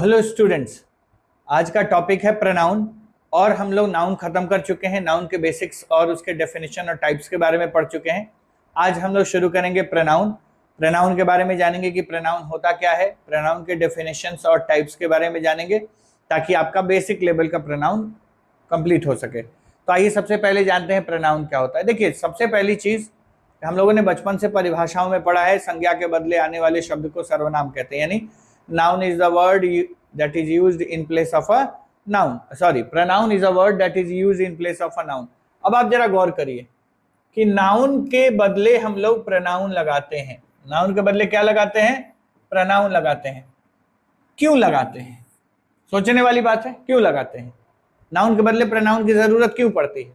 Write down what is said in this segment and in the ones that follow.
Hello students, आज का topic है प्रोनाउन। और हम लोग नाउन खत्म कर चुके हैं, नाउन के बेसिक्स और उसके डेफिनेशन और टाइप्स के बारे में पढ़ चुके हैं। आज हम लोग शुरू करेंगे प्रोनाउन। प्रोनाउन के बारे में जानेंगे कि प्रोनाउन होता क्या है, प्रोनाउन के डेफिनेशंस और टाइप्स के बारे में जानेंगे ताकि आपका बेसिक लेवल का प्रोनाउन कंप्लीट हो सके। तो आइए सबसे पहले जानते हैं प्रोनाउन क्या होता है। देखिए, सबसे पहली चीज हम लोगों ने बचपन से परिभाषाओं में पढ़ा है, संज्ञा के बदले आने वाले शब्द को सर्वनाम कहते हैं, यानी noun is the word that is used in place of a noun. Sorry, pronoun is a word that is used in place of a noun. अब आप जरा गौर करिए कि नाउन के बदले हम लोग प्रोनाउन लगाते हैं। नाउन के बदले क्या लगाते हैं? प्रोनाउन लगाते हैं। क्यों लगाते हैं? सोचने वाली बात है, क्यों लगाते हैं? नाउन के बदले प्रोनाउन की जरूरत क्यों पड़ती है?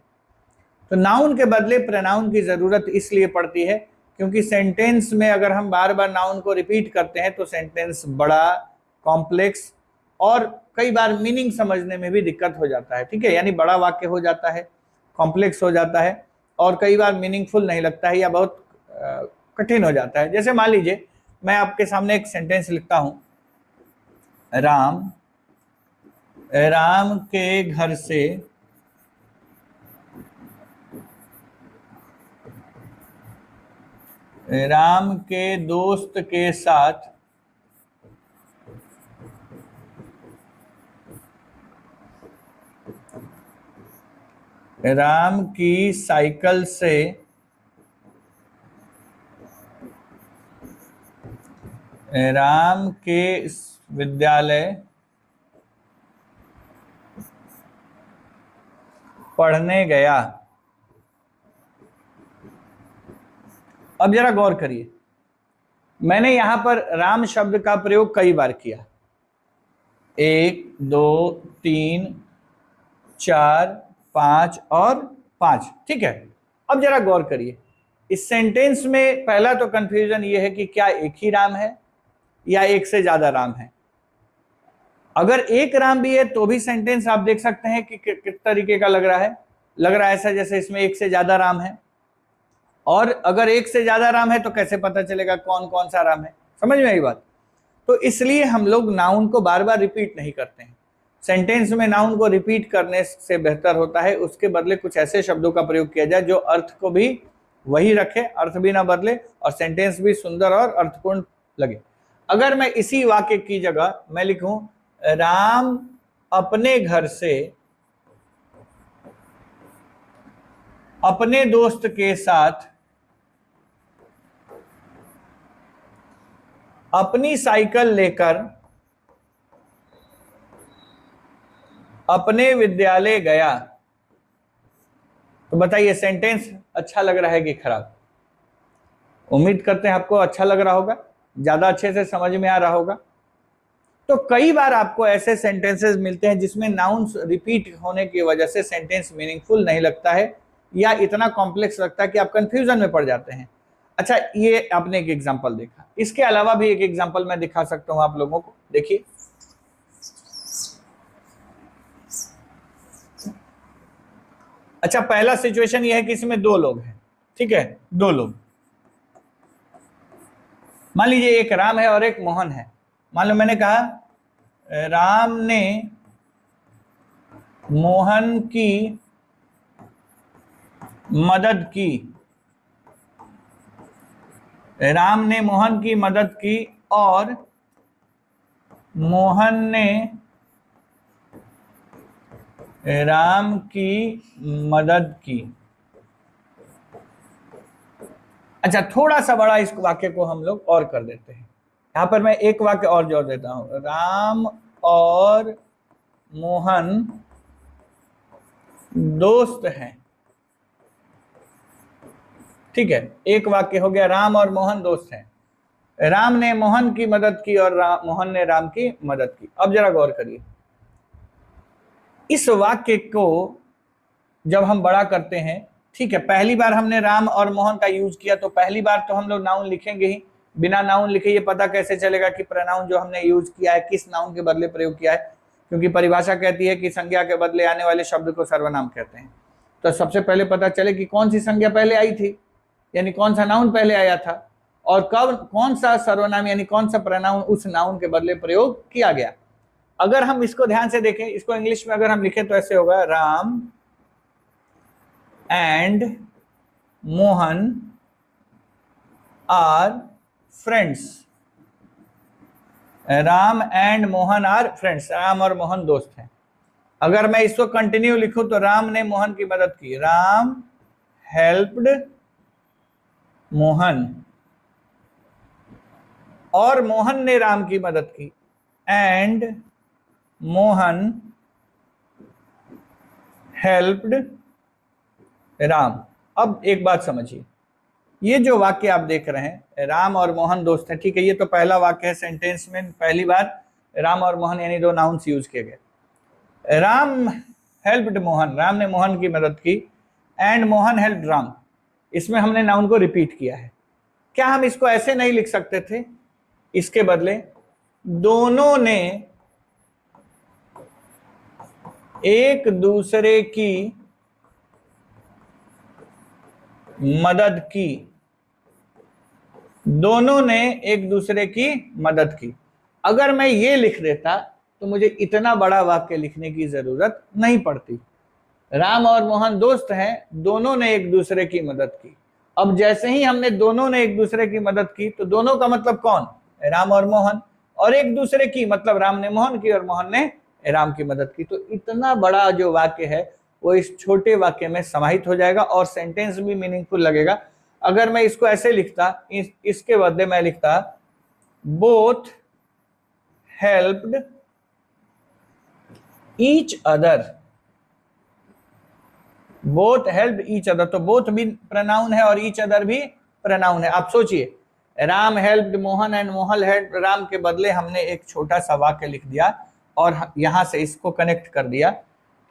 तो नाउन के बदले प्रोनाउन की जरूरत इसलिए पड़ती है क्योंकि सेंटेंस में अगर हम बार बार नाउन को रिपीट करते हैं तो सेंटेंस बड़ा, कॉम्प्लेक्स और कई बार मीनिंग समझने में भी दिक्कत हो जाता है। ठीक है, यानी बड़ा वाक्य हो जाता है, कॉम्प्लेक्स हो जाता है और कई बार मीनिंगफुल नहीं लगता है या बहुत कठिन हो जाता है। जैसे मान लीजिए मैं आपके सामने एक सेंटेंस लिखता हूं, राम के घर से राम के दोस्त के साथ राम की साइकिल से राम के विद्यालय पढ़ने गया। अब जरा गौर करिए, मैंने यहां पर राम शब्द का प्रयोग कई बार किया, 1, 2, 3, 4, 5 और 5। ठीक है, अब जरा गौर करिए, इस सेंटेंस में पहला तो कंफ्यूजन यह है कि क्या एक ही राम है या एक से ज्यादा राम है। अगर एक राम भी है तो भी सेंटेंस आप देख सकते हैं कि किस तरीके का लग रहा है ऐसा जैसे इसमें एक से ज्यादा राम है। और अगर एक से ज्यादा राम है तो कैसे पता चलेगा कौन कौन सा राम है? समझ में आई बात? तो इसलिए हम लोग नाउन को बार बार रिपीट नहीं करते हैं। सेंटेंस में नाउन को रिपीट करने से बेहतर होता है उसके बदले कुछ ऐसे शब्दों का प्रयोग किया जाए जो अर्थ को भी वही रखे, अर्थ भी ना बदले और सेंटेंस भी सुंदर और अर्थपूर्ण लगे। अगर मैं इसी वाक्य की जगह मैं लिखूं, राम अपने घर से अपने दोस्त के साथ अपनी साइकिल लेकर अपने विद्यालय गया, तो बताइए सेंटेंस अच्छा लग रहा है कि खराब? उम्मीद करते हैं आपको अच्छा लग रहा होगा, ज्यादा अच्छे से समझ में आ रहा होगा। तो कई बार आपको ऐसे सेंटेंसेस मिलते हैं जिसमें नाउन्स रिपीट होने की वजह से सेंटेंस मीनिंगफुल नहीं लगता है या इतना कॉम्प्लेक्स लगता है कि आप कंफ्यूजन में पड़ जाते हैं। अच्छा, ये आपने एक एग्जांपल देखा, इसके अलावा भी एक एग्जांपल मैं दिखा सकता हूं आप लोगों को। देखिए, अच्छा पहला सिचुएशन ये है कि इसमें दो लोग हैं। ठीक है, दो लोग, मान लीजिए एक राम है और एक मोहन है। मान लो मैंने कहा राम ने मोहन की मदद की, राम ने मोहन की मदद की और मोहन ने राम की मदद की। अच्छा, थोड़ा सा बड़ा इस वाक्य को हम लोग और कर देते हैं। यहां पर मैं एक वाक्य और जोड़ देता हूं, राम और मोहन दोस्त हैं। ठीक है, एक वाक्य हो गया, राम और मोहन दोस्त हैं। राम ने मोहन की मदद की और मोहन ने राम की मदद की। अब जरा गौर करिए, इस वाक्य को जब हम बड़ा करते हैं, ठीक है, पहली बार हमने राम और मोहन का यूज किया तो पहली बार तो हम लोग नाउन लिखेंगे ही। बिना नाउन लिखे ये पता कैसे चलेगा कि प्रोनाउन जो हमने यूज किया है किस नाउन के बदले प्रयोग किया है? क्योंकि परिभाषा कहती है कि संज्ञा के बदले आने वाले शब्द को सर्वनाम कहते हैं। तो सबसे पहले पता चले कि कौन सी संज्ञा पहले आई थी, यानी कौन सा नाउन पहले आया था और कब कौन सा सर्वनाम यानी कौन सा प्रोनाउन उस नाउन के बदले प्रयोग किया गया। अगर हम इसको ध्यान से देखें, इसको इंग्लिश में अगर हम लिखें तो ऐसे होगा, Ram and Mohan are friends. Ram and Mohan are friends, Ram और मोहन दोस्त हैं। अगर मैं इसको कंटिन्यू लिखूं तो राम ने मोहन की मदद की, राम हेल्प्ड मोहन, और मोहन ने राम की मदद की, एंड मोहन हेल्प्ड राम। अब एक बात समझिए, ये जो वाक्य आप देख रहे हैं, राम और मोहन दोस्त हैं, ठीक है, ये तो पहला वाक्य है, सेंटेंस में पहली बार राम और मोहन यानी दो नाउन्स यूज किए गए। राम हेल्प्ड मोहन, राम ने मोहन की मदद की, एंड मोहन हेल्प्ड राम, इसमें हमने नाउन को रिपीट किया है। क्या हम इसको ऐसे नहीं लिख सकते थे? इसके बदले दोनों ने एक दूसरे की मदद की, दोनों ने एक दूसरे की मदद की। अगर मैं ये लिख देता तो मुझे इतना बड़ा वाक्य लिखने की जरूरत नहीं पड़ती। राम और मोहन दोस्त हैं, दोनों ने एक दूसरे की मदद की। अब जैसे ही हमने दोनों ने एक दूसरे की मदद की, तो दोनों का मतलब कौन? राम और मोहन, और एक दूसरे की मतलब राम ने मोहन की और मोहन ने राम की मदद की। तो इतना बड़ा जो वाक्य है वो इस छोटे वाक्य में समाहित हो जाएगा और सेंटेंस भी मीनिंगफुल लगेगा। अगर मैं इसको ऐसे लिखता, इसके बदले मैं लिखता both helped each other, both help each other, तो बोथ भी प्रोनाउन है और ईच अदर भी प्रोनाउन है। आप सोचिए, Ram helped Mohan and Mohan helped Ram के बदले हमने एक छोटा सा वाक्य लिख दिया और यहां से इसको कनेक्ट कर दिया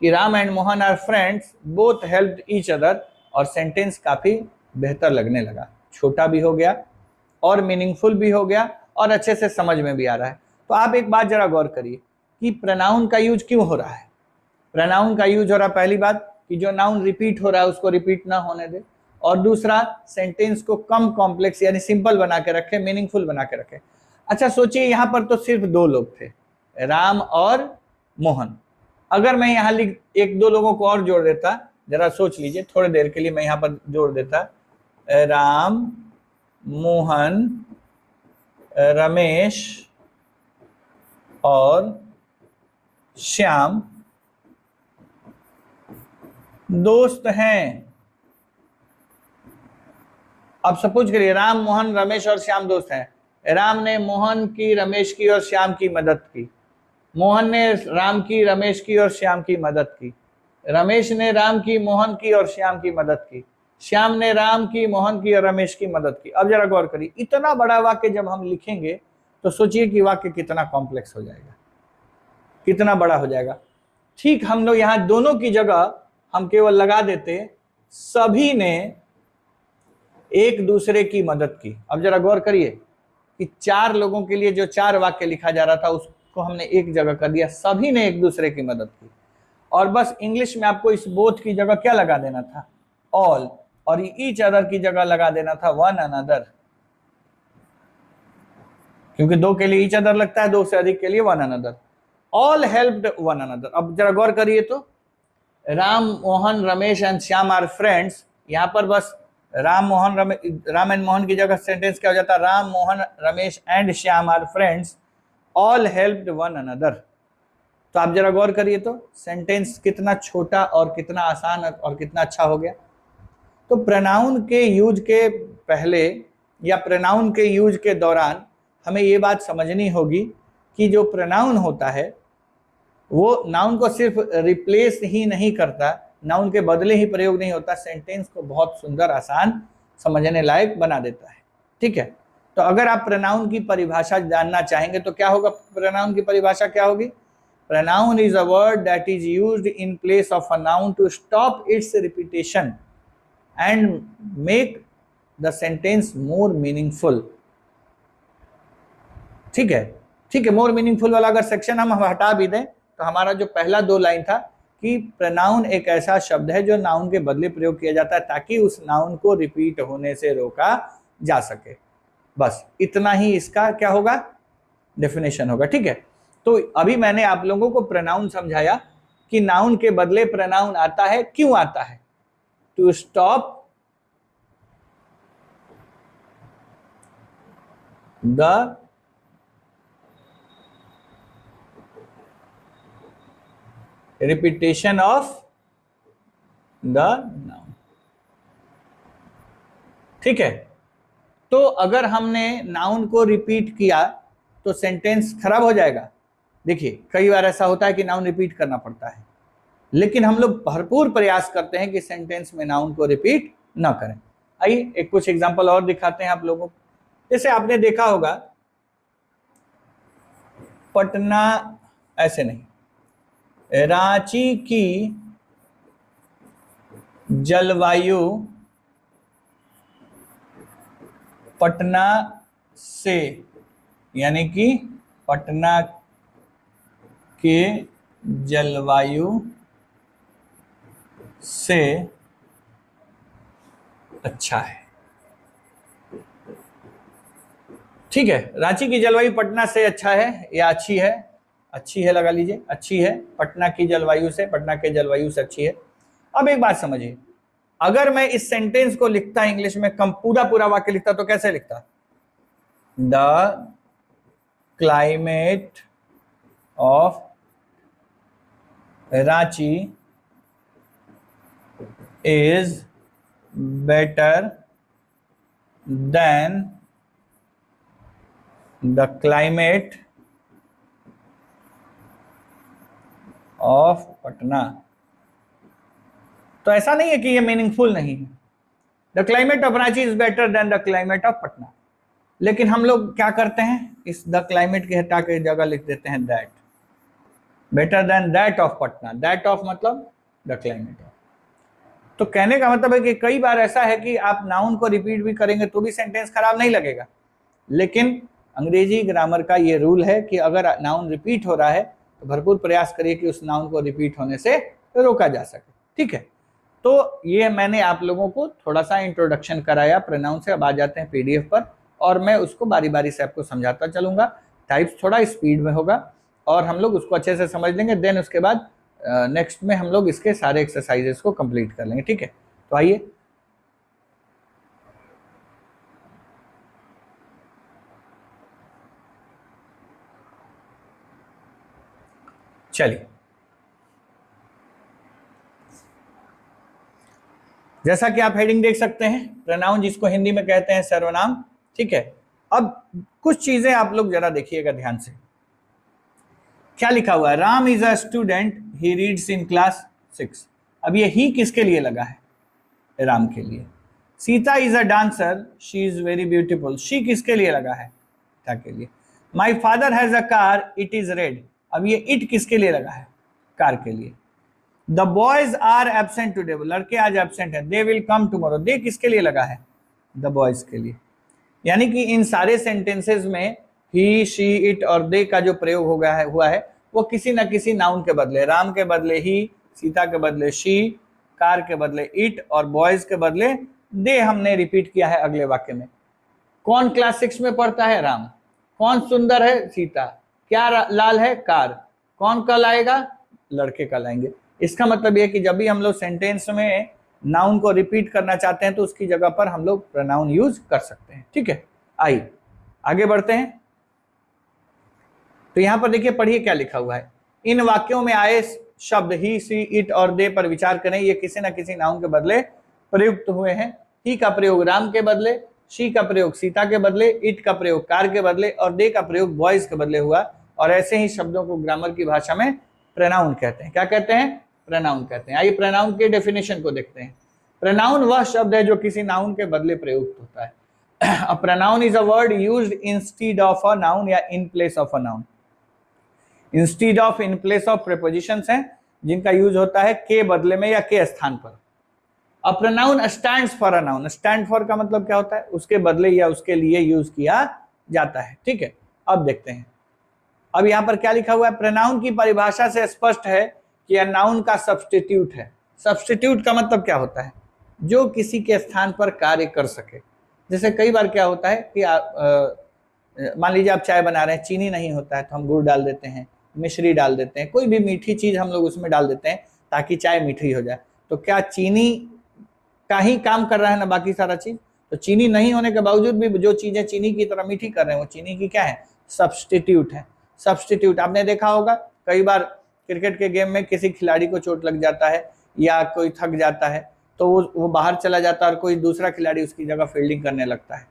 कि Ram and Mohan are friends, both helped each other, और सेंटेंस काफी बेहतर लगने लगा, छोटा भी हो गया और मीनिंगफुल भी हो गया और अच्छे से समझ में भी आ रहा है। तो आप एक बात जरा गौर करिए कि प्रोनाउन का यूज क्यों हो रहा है। प्रोनाउन का यूज हो रहा है, पहली बात कि जो नाउन रिपीट हो रहा है उसको रिपीट ना होने दे, और दूसरा सेंटेंस को कम कॉम्प्लेक्स यानी सिंपल बना के रखे, मीनिंगफुल बना के रखे। अच्छा सोचिए, यहां पर तो सिर्फ दो लोग थे, राम और मोहन। अगर मैं यहां लिख एक दो लोगों को और जोड़ देता, जरा सोच लीजिए थोड़ी देर के लिए, मैं यहां पर जोड़ देता राम, मोहन, रमेश और श्याम दोस्त हैं। अब सपोज करिए राम, मोहन, रमेश और श्याम दोस्त हैं। राम ने मोहन की, रमेश की और श्याम की मदद की, मोहन ने राम की, रमेश की और श्याम की मदद की, रमेश ने राम की, मोहन की और श्याम की मदद की, श्याम ने राम की, मोहन की और रमेश की मदद की। अब जरा गौर करिए, इतना बड़ा वाक्य जब हम लिखेंगे तो सोचिए कि वाक्य कितना कॉम्प्लेक्स हो जाएगा, कितना बड़ा हो जाएगा। ठीक हम लोग यहां दोनों की जगह हम केवल लगा देते सभी ने एक दूसरे की मदद की। अब जरा गौर करिए कि चार लोगों के लिए जो चार वाक्य लिखा जा रहा था उसको हमने एक जगह कर दिया, सभी ने एक दूसरे की मदद की। और बस इंग्लिश में आपको इस बोथ की जगह क्या लगा देना था? ऑल, और ईच अदर की जगह लगा देना था वन अनदर, क्योंकि दो के लिए ईच अदर लगता है, दो से अधिक के लिए one another. All helped one another. अब जरा गौर करिए तो Ram, Mohan, Ramesh and Shyam are friends, यहां पर बस राम, मोहन, राम एंड मोहन की जगह सेंटेंस क्या हो जाता है? Ram, Mohan, Ramesh and Shyam are friends, all helped one another. तो आप जरा गौर करिए तो सेंटेंस कितना छोटा और कितना आसान और कितना अच्छा हो गया। तो प्रोनाउन के यूज के पहले या प्रोनाउन के यूज के दौरान हमें ये बात समझनी होगी कि जो प्रोनाउन होता है वो नाउन को सिर्फ रिप्लेस ही नहीं करता, नाउन के बदले ही प्रयोग नहीं होता, सेंटेंस को बहुत सुंदर, आसान, समझने लायक बना देता है। ठीक है, तो अगर आप प्रोनाउन की परिभाषा जानना चाहेंगे तो क्या होगा? प्रोनाउन की परिभाषा क्या होगी? Pronoun is a word that is used in place of a noun to stop its repetition and make the sentence more meaningful. ठीक है, ठीक है, मोर मीनिंगफुल वाला अगर सेक्शन हम हटा भी दें तो हमारा जो पहला दो लाइन था कि प्रोनाउन एक ऐसा शब्द है जो नाउन के बदले प्रयोग किया जाता है ताकि उस नाउन को रिपीट होने से रोका जा सके। बस इतना ही इसका क्या होगा? डेफिनेशन होगा। ठीक है, तो अभी मैंने आप लोगों को प्रोनाउन समझाया कि नाउन के बदले प्रोनाउन आता है, क्यों आता है? To stop the repetition of the noun. ठीक है, तो अगर हमने नाउन को रिपीट किया तो सेंटेंस खराब हो जाएगा। देखिए, कई बार ऐसा होता है कि नाउन रिपीट करना पड़ता है, लेकिन हम लोग भरपूर प्रयास करते हैं कि सेंटेंस में नाउन को रिपीट ना करें। आइए एक कुछ एग्जांपल और दिखाते हैं आप लोगों को। जैसे आपने देखा होगा, पटना, ऐसे नहीं, रांची की जलवायु पटना से, यानी कि पटना के जलवायु से अच्छा है। ठीक है, रांची की जलवायु पटना से अच्छा है या अच्छी है? अच्छी है लगा लीजिए, अच्छी है, पटना की जलवायु से, पटना के जलवायु से अच्छी है। अब एक बात समझिए, अगर मैं इस सेंटेंस को लिखता इंग्लिश में, कम पूरा वाक्य लिखता तो कैसे लिखता? The climate of Ranchi is better than the climate of Patna. तो ऐसा नहीं है कि ये मीनिंगफुल नहीं है। The climate of Ranchi is better than the climate of Patna, लेकिन हम लोग क्या करते हैं, इस द क्लाइमेट के हटा के जगह लिख देते हैं that, better than that of Patna. That of मतलब द क्लाइमेट ऑफ। तो कहने का मतलब है कि कई बार ऐसा है कि आप नाउन को रिपीट भी करेंगे तो भी सेंटेंस खराब नहीं लगेगा, लेकिन अंग्रेजी ग्रामर का ये रूल है कि अगर नाउन रिपीट हो रहा है तो भरपूर प्रयास करिए कि उस नाउन को रिपीट होने से रोका जा सके। ठीक है, तो ये मैंने आप लोगों को थोड़ा सा इंट्रोडक्शन कराया प्रोनाउन से। अब आ जाते हैं पीडीएफ पर, और मैं उसको बारी बारी से आपको समझाता चलूंगा। टाइप्स थोड़ा स्पीड में होगा और हम लोग उसको अच्छे से समझ लेंगे, देन उसके बाद नेक्स्ट में हम लोग इसके सारे एक्सरसाइजेस को कंप्लीट कर लेंगे। ठीक है, तो आइए। चलिए, जैसा कि आप हेडिंग देख सकते हैं, प्रोनाउन जिसको हिंदी में कहते हैं सर्वनाम। ठीक है, अब कुछ चीजें आप लोग जरा देखिएगा ध्यान से। क्या लिखा हुआ है? Ram is a student, he reads in class 6। अब ये ही किसके लिए लगा है? राम के लिए। Sita is a dancer, she is very beautiful, she किसके लिए लगा है? सीता के लिए। My father has a car, it is red. अब ये इट किसके लिए लगा है? कार के लिए। The boys are absent today, लड़के आज एबसेंट है। दे विल कम टुमारो, दे किसके लिए लगा है? द बॉयज के लिए। यानी कि इन सारे सेंटेंसेस में ही, शी, इट और दे का जो प्रयोग हो गया है, हुआ है, वो किसी न किसी नाउन के बदले, राम के बदले ही, सीता के बदले शी, कार के बदले इट और बॉयज के बदले दे हमने रिपीट किया है अगले वाक्य में। कौन क्लास 6 में पढ़ता है? राम। कौन सुंदर है? सीता। क्या लाल है? कार। कौन कल आएगा? लड़के कल आएंगे। इसका मतलब यह कि जब भी हम लोग सेंटेंस में नाउन को रिपीट करना चाहते हैं तो उसकी जगह पर हम लोग प्रोनाउन यूज कर सकते हैं। ठीक है, आइए आगे बढ़ते हैं। तो यहां पर देखिए, पढ़िए क्या लिखा हुआ है। इन वाक्यों में आए शब्द ही, सी, इट और दे पर विचार करें। ये किसी न किसी नाउन के बदले प्रयुक्त हुए हैं। ही का प्रयोग राम के बदले, शी का प्रयोग सीता के बदले, इट का प्रयोग कार के बदले और दे का प्रयोग बॉयज के बदले हुआ। और ऐसे ही शब्दों को ग्रामर की भाषा में प्रोनाउन कहते हैं। क्या कहते हैं? प्रोनाउन कहते हैं। आइए प्रोनाउन के डेफिनेशन को देखते हैं। प्रोनाउन वह शब्द है जो किसी नाउन के बदले प्रयुक्त होता है। A pronoun is a word used instead of a noun या in place of a noun. Instead of, in place of prepositions हैं जिनका यूज होता है के बदले में या के स्थान पर। A pronoun stands for a noun. Stand for का मतलब क्या होता है? उसके बदले या उसके लिए यूज किया जाता है। ठीक है, अब देखते हैं। अब यहां पर क्या लिखा हुआ है? प्रोनाउन की परिभाषा से स्पष्ट है कि यह नाउन का सब्स्टिट्यूट है। सब्स्टिट्यूट का मतलब क्या होता है? जो किसी के स्थान पर कार्य कर सके। जैसे कई बार क्या होता है कि मान लीजिए आप चाय बना रहे हैं, चीनी नहीं होता है तो हम गुड़ डाल देते हैं, मिश्री डाल देते हैं, कोई भी मीठी चीज हम लोग उसमें डाल देते हैं ताकि चाय मीठी हो जाए। तो क्या चीनी का ही काम कर रहा है ना बाकी सारा चीज? तो चीनी नहीं होने के बावजूद भी जो चीजें चीनी की तरह मीठी कर रहे हैं वो चीनी की क्या है? सब्स्टिट्यूट है। सब्स्टिट्यूट आपने देखा होगा कई बार क्रिकेट के गेम में किसी खिलाड़ी को चोट लग जाता है या कोई थक जाता है तो वो बाहर चला जाता है और कोई दूसरा खिलाड़ी उसकी जगह फील्डिंग करने लगता है।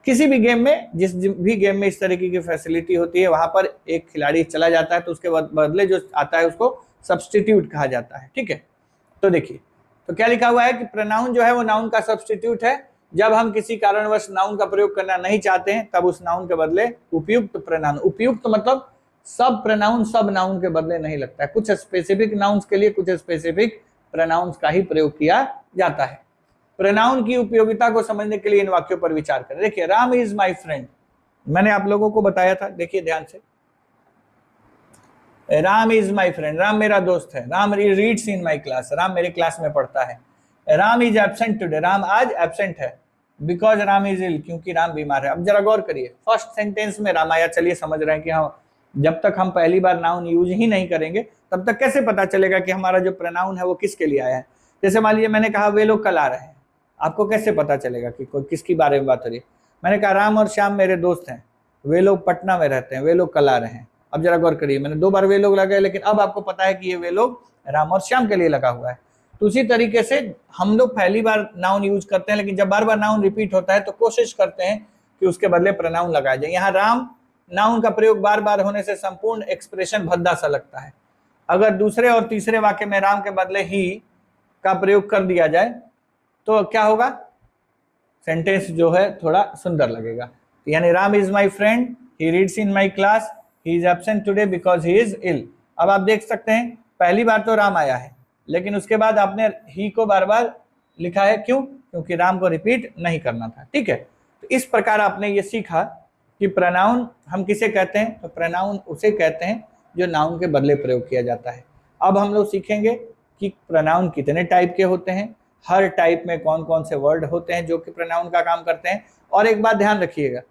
किसी भी गेम में, जिस भी गेम में इस तरीके की फैसिलिटी होती है, वहां पर एक खिलाड़ी चला जाता है तो उसके बदले जो आता है उसको सब्स्टिट्यूट कहा जाता है। ठीक है, तो देखिए तो क्या लिखा हुआ है कि प्रोनाउन जो है वो नाउन का सब्स्टिट्यूट है। जब हम किसी कारणवश नाउन का प्रयोग करना नहीं चाहते हैं तब उस नाउन के बदले उपयुक्त प्रोनाउन, उपयुक्त मतलब सब प्रोनाउन सब नाउन के बदले नहीं लगता है, कुछ स्पेसिफिक नाउन्स के लिए कुछ स्पेसिफिक प्रोनाउंस का ही प्रयोग किया जाता है। प्रोनाउन की उपयोगिता को समझने के लिए इन वाक्यों पर विचार करें। देखिए, राम इज माय फ्रेंड, मैंने आप लोगों को बताया था, देखिए ध्यान से, Ram is my friend, Ram मेरा दोस्त है। Ram reads in my class, Ram मेरे क्लास में पढ़ता है। Ram is absent today, Ram आज एब्सेंट है। बिकॉज राम इज इल, क्योंकि राम बीमार है। अब जरा गौर करिए, फर्स्ट सेंटेंस में राम आया, चलिए समझ रहे हैं कि हाँ, जब तक हम पहली बार नाउन यूज ही नहीं करेंगे तब तक कैसे पता चलेगा कि हमारा जो प्रोनाउन है वो किसके लिए आया है। जैसे मान लीजिए मैंने कहा वे लोग कल आ रहे हैं, आपको कैसे पता चलेगा कि कोई किसकी बारे में बात हो रही है? मैंने कहा राम और श्याम मेरे दोस्त हैं, वे लोग पटना में रहते हैं, वे लोग कल आ रहे हैं। अब जरा गौर करिए, मैंने 2 बार वे लोग लगाए लेकिन अब आपको पता है कि ये वे लोग राम और श्याम के लिए लगा हुआ है। तो उसी तरीके से हम लोग पहली बार नाउन यूज करते हैं, लेकिन जब बार बार नाउन रिपीट होता है तो कोशिश करते हैं कि उसके बदले प्रोनाउन लगाया जाए। यहाँ राम नाउन का प्रयोग बार बार होने से संपूर्ण एक्सप्रेशन भद्दा सा लगता है। अगर दूसरे और तीसरे वाक्य में राम के बदले ही का प्रयोग कर दिया जाए तो क्या होगा? सेंटेंस जो है थोड़ा सुंदर लगेगा। यानी Ram is my friend, he reads in my class, he is absent today because he is ill. अब आप देख सकते हैं पहली बार तो राम आया है, लेकिन उसके बाद आपने ही को बार बार लिखा है, क्यों? क्योंकि राम को रिपीट नहीं करना था। ठीक है, तो इस प्रकार आपने ये सीखा कि प्रोनाउन हम किसे कहते हैं। तो प्रोनाउन उसे कहते हैं जो नाउन के बदले प्रयोग किया जाता है। अब हम लोग सीखेंगे कि प्रोनाउन कितने टाइप के होते हैं, हर टाइप में कौन कौन से वर्ड होते हैं जो कि प्रोनाउन का काम करते हैं। और एक बात ध्यान रखिएगा,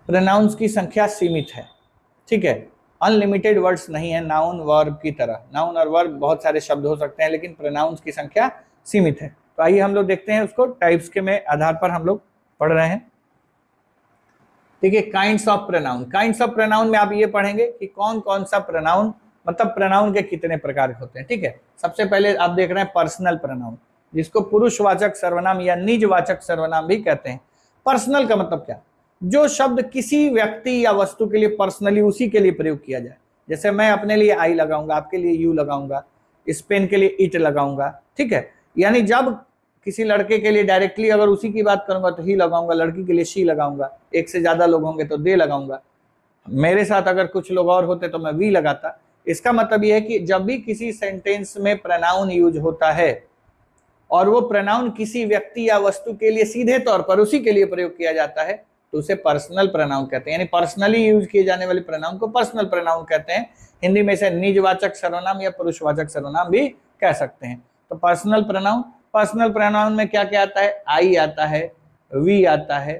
प्रोनाउंस की संख्या सीमित है। ठीक है, अनलिमिटेड वर्ड्स नहीं है नाउन वर्ब की तरह। नाउन और वर्ब बहुत सारे शब्द हो सकते हैं, लेकिन प्रोनाउंस की संख्या सीमित है। तो आइए हम लोग देखते हैं उसको, टाइप्स के में आधार पर हम लोग पढ़ रहे हैं। ठीक है, kinds of pronoun. Kinds of pronoun में आप ये पढ़ेंगे कि कौन कौन सा प्रोनाउन, मतलब प्रोनाउन के कितने प्रकार होते हैं। ठीक है, सबसे पहले आप देख रहे हैं पर्सनल प्रोनाउन, जिसको पुरुषवाचक सर्वनाम या निजवाचक सर्वनाम भी कहते हैं। पर्सनल का मतलब क्या? जो शब्द किसी व्यक्ति या वस्तु के लिए पर्सनली उसी के लिए प्रयोग किया जाए। जैसे मैं अपने लिए आई लगाऊंगा, आपके लिए यू लगाऊंगा, इस पेन के लिए इट लगाऊंगा। ठीक है, यानी जब किसी लड़के के लिए डायरेक्टली अगर उसी की बात करूंगा तो ही लगाऊंगा, लड़की के लिए शी लगाऊंगा, एक से ज्यादा लोग होंगे तो दे लगाऊंगा, मेरे साथ अगर कुछ लोग और होते तो मैं वी लगाता। इसका मतलब यह है कि जब भी किसी सेंटेंस में प्रोनाउन यूज होता है और वो प्रोनाउन किसी व्यक्ति या वस्तु के लिए सीधे तौर पर उसी के लिए प्रयोग किया जाता है तो उसे पर्सनल प्रोनाउन कहते हैं। यानी पर्सनली यूज किए जाने वाले प्रोनाउन को पर्सनल प्रोनाउन कहते हैं। हिंदी में इसे निजवाचक सर्वनाम या पुरुषवाचक सर्वनाम भी कह सकते हैं। तो पर्सनल प्रोनाउन, पर्सनल प्रोनाउन में क्या क्या आता है? आई आता है, वी आता है,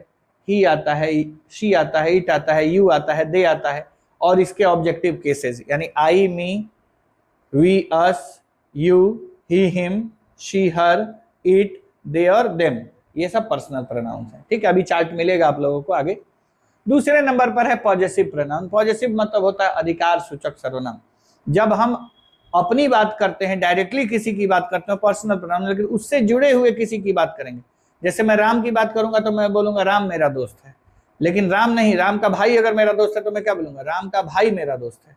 ही आता है, शी आता है, इट आता है, यू आता है, दे आता है, और इसके ऑब्जेक्टिव केसेस यानी I, me, we, us, you, he, him, she, her, it, they और देम, ये सब पर्सनल प्रोनाउंस हैं। ठीक है, अभी चार्ट मिलेगा आप लोगों को आगे। दूसरे नंबर पर है पॉजेसिव प्रोनाउन। पॉजेसिव मतलब होता है अधिकार सूचक सर्वनाम। जब हम अपनी बात करते हैं, डायरेक्टली किसी की बात करते हैं पर्सनल प्रोनाउन, लेकिन उससे जुड़े हुए किसी की बात करेंगे। जैसे मैं राम की बात करूंगा तो मैं बोलूंगा राम मेरा दोस्त है, लेकिन राम नहीं, राम का भाई अगर मेरा दोस्त है तो मैं क्या बोलूंगा? राम का भाई मेरा दोस्त है।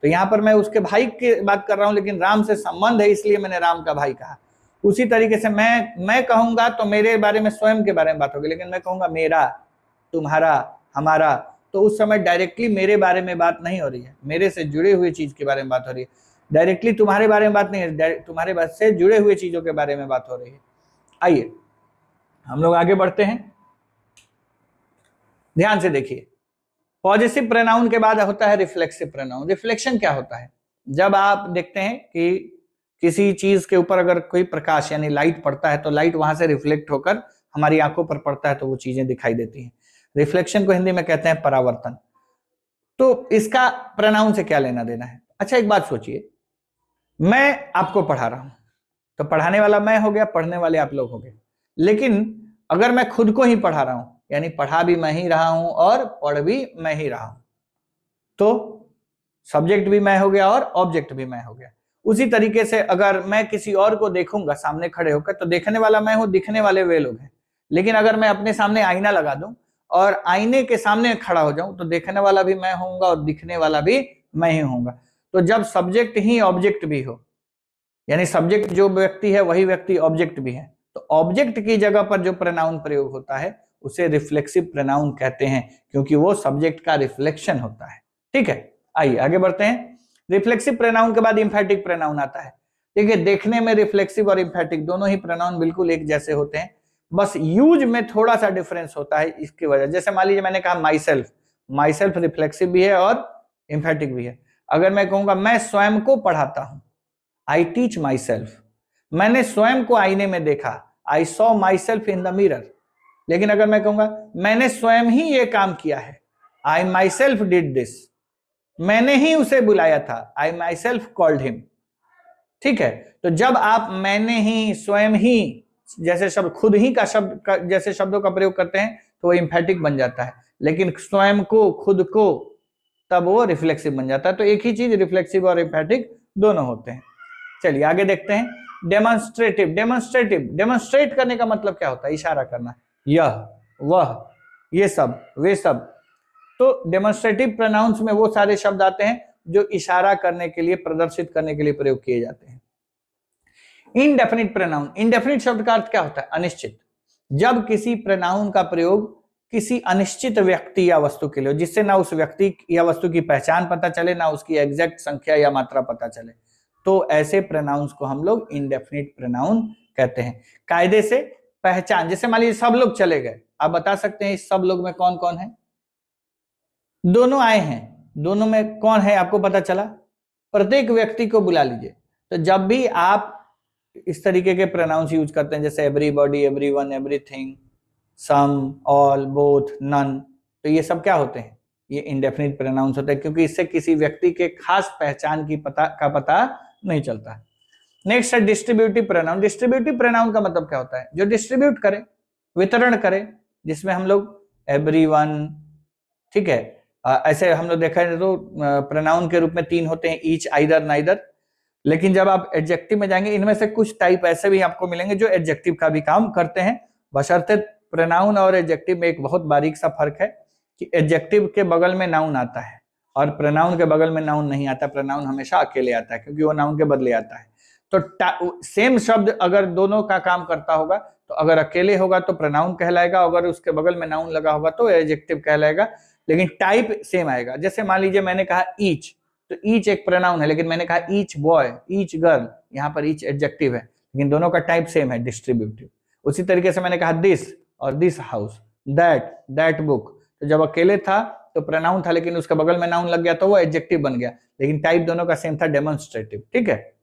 तो यहाँ पर मैं उसके भाई की बात कर रहा हूं, लेकिन राम से संबंध है इसलिए मैंने राम का भाई कहा। उसी तरीके से मैं कहूंगा तो मेरे बारे में, स्वयं के बारे में बात होगी, लेकिन मैं कहूंगा मेरा, तुम्हारा, हमारा, तो उस समय डायरेक्टली मेरे बारे में बात नहीं हो रही है, मेरे से जुड़े हुए चीज के बारे में बात हो रही है। डायरेक्टली तुम्हारे बारे में बात नहीं है, तुम्हारे बात से जुड़े हुए चीजों के बारे में बात हो रही है। आइए हम लोग आगे बढ़ते हैं, ध्यान से देखिए। पॉजेसिव प्रोनाउन के बाद होता है रिफ्लेक्सिव प्रोनाउन। रिफ्लेक्शन क्या होता है? जब आप देखते हैं कि किसी चीज के ऊपर अगर कोई प्रकाश यानी लाइट पड़ता है तो लाइट वहां से रिफ्लेक्ट होकर हमारी आंखों पर पड़ता है तो वो चीजें दिखाई देती हैं। रिफ्लेक्शन को हिंदी में कहते हैं परावर्तन। तो इसका प्रोनाउन से क्या लेना देना है? अच्छा एक बात सोचिए, मैं आपको पढ़ा रहा हूं तो पढ़ाने वाला मैं हो गया, पढ़ने वाले आप लोग हो गए। लेकिन अगर मैं खुद को ही पढ़ा रहा हूं, यानी पढ़ा भी मैं ही रहा हूं और पढ़ भी मैं ही रहा हूं, तो सब्जेक्ट भी मैं हो गया और ऑब्जेक्ट भी मैं हो गया। उसी तरीके से अगर मैं किसी और को देखूंगा सामने खड़े होकर, तो देखने वाला मैं हूं, दिखने वाले वे लोग हैं। लेकिन अगर मैं अपने सामने आईना लगा दूं और आईने के सामने खड़ा हो जाऊं, तो देखने वाला भी मैं होऊंगा और दिखने वाला भी मैं ही होऊंगा। तो जब सब्जेक्ट ही ऑब्जेक्ट भी हो, यानी सब्जेक्ट जो व्यक्ति है वही व्यक्ति ऑब्जेक्ट भी है, तो ऑब्जेक्ट की जगह पर जो प्रोनाउन प्रयोग होता है उसे रिफ्लेक्सिव प्रोनाउन कहते हैं, क्योंकि वो सब्जेक्ट का रिफ्लेक्शन होता है। ठीक है, आइए आगे बढ़ते हैं। रिफ्लेक्सिव प्रोनाउन के बाद इंफैटिक प्रोनाउन आता है। देखिए, देखने में रिफ्लेक्सिव और इंफैटिक दोनों ही प्रोनाउन बिल्कुल एक जैसे होते हैं, बस यूज में थोड़ा सा डिफरेंस होता है इसकी वजह। जैसे मान लीजिए मैंने कहा my self, my self reflexive भी है और इंफैटिक भी है। अगर मैं कहूंगा मैं स्वयं को पढ़ाता हूं, आई टीच माई सेल्फ, मैंने स्वयं को आईने में देखा, I saw my self in the mirror. लेकिन अगर मैं कहूंगा मैंने स्वयं ही ये काम किया है, आई माई सेल्फ डिड दिस, मैंने ही उसे बुलाया था, आई माई सेल्फ कॉल्ड हिम। ठीक है, तो जब आप मैंने ही, स्वयं ही जैसे शब्द, खुद ही का शब्द जैसे शब्दों का प्रयोग करते हैं तो वो इंफैटिक बन जाता है। लेकिन स्वयं को, खुद को, तब वो रिफ्लेक्सिव बन जाता है। तो एक ही चीज रिफ्लेक्सिव और इंफैटिक दोनों होते हैं। चलिए आगे देखते हैं। डेमोन्स्ट्रेटिव। डेमोन्स्ट्रेटिव, डेमोन्स्ट्रेट करने का मतलब क्या होता है? इशारा करना, यह, वह, ये सब, वे सब। तो डेमोन्स्ट्रेटिव प्रोनाउंस में वो सारे शब्द आते हैं जो इशारा करने के लिए, प्रदर्शित करने के लिए प्रयोग किए जाते हैं। Indefinite pronoun. इनडेफिनिट शब्द का अर्थ क्या होता है? अनिश्चित। जब किसी प्रोनाउन का प्रयोग किसी अनिश्चित व्यक्ति या वस्तु के लिए, जिससे ना उस व्यक्ति या वस्तु की पहचान पता चले, ना उसकी एग्जैक्ट संख्या या मात्रा पता चले, तो ऐसे प्रोनाउंस को हम लोग इनडेफिनिट प्रोनाउन कहते हैं। कायदे से पहचान, जैसे मान लीजिए सब लोग चले गए, आप बता सकते हैं इस सब लोग में कौन कौन है? दोनों आए हैं, दोनों में कौन है आपको पता चला? प्रत्येक व्यक्ति को बुला लीजिए। तो जब भी आप इस तरीके के प्रोनाउंस यूज करते हैं, जैसे एवरीबॉडी, एवरीवन, एवरीथिंग, सम, ऑल, बोथ, नन, तो ये सब क्या होते हैं? ये इंडेफिनिट प्रोनाउंस होते हैं, क्योंकि इससे किसी व्यक्ति के खास पहचान की पता नहीं चलता। नेक्स्ट है डिस्ट्रीब्यूटिव प्रोनाउन। डिस्ट्रीब्यूटिव प्रोनाउन का मतलब क्या होता है? जो डिस्ट्रीब्यूट करे, वितरण करे, जिसमें हम लोग एवरीवन, ठीक है, ऐसे हम लोग देखा है तो प्रोनाउन के रूप में 3 होते हैं, ईच, आइदर, नाइदर। लेकिन जब आप एडजेक्टिव में जाएंगे, इनमें से कुछ टाइप ऐसे भी आपको मिलेंगे जो एडजेक्टिव का भी काम करते हैं, बशर्ते प्रोनाउन और एडजेक्टिव में एक बहुत बारीक सा फर्क है कि एडजेक्टिव के बगल में नाउन आता है और प्रोनाउन के बगल में नाउन नहीं आता। प्रोनाउन हमेशा अकेले आता है, क्योंकि वो नाउन के बदले आता है। तो सेम शब्द अगर दोनों का काम करता होगा, तो अगर अकेले होगा तो प्रोनाउन कहलाएगा, अगर उसके बगल में नाउन लगा होगा तो एडजेक्टिव कहलाएगा, लेकिन टाइप सेम आएगा। जैसे मान लीजिए मैंने कहा ईच, तो ईच एक प्रोनाउन है, लेकिन मैंने कहा ईच बॉय, ईच गर्ल, यहाँ पर ईच एडजेक्टिव है, लेकिन दोनों का टाइप सेम है, डिस्ट्रीब्यूटिव। उसी तरीके से मैंने कहा दिस और this house, that, that book, तो जब अकेले था तो प्रोनाउन था, लेकिन उसके बगल में नाउन लग गया तो वो एडजेक्टिव बन गया, लेकिन टाइप दोनों का सेम था, डेमोन्स्ट्रेटिव। ठीक है,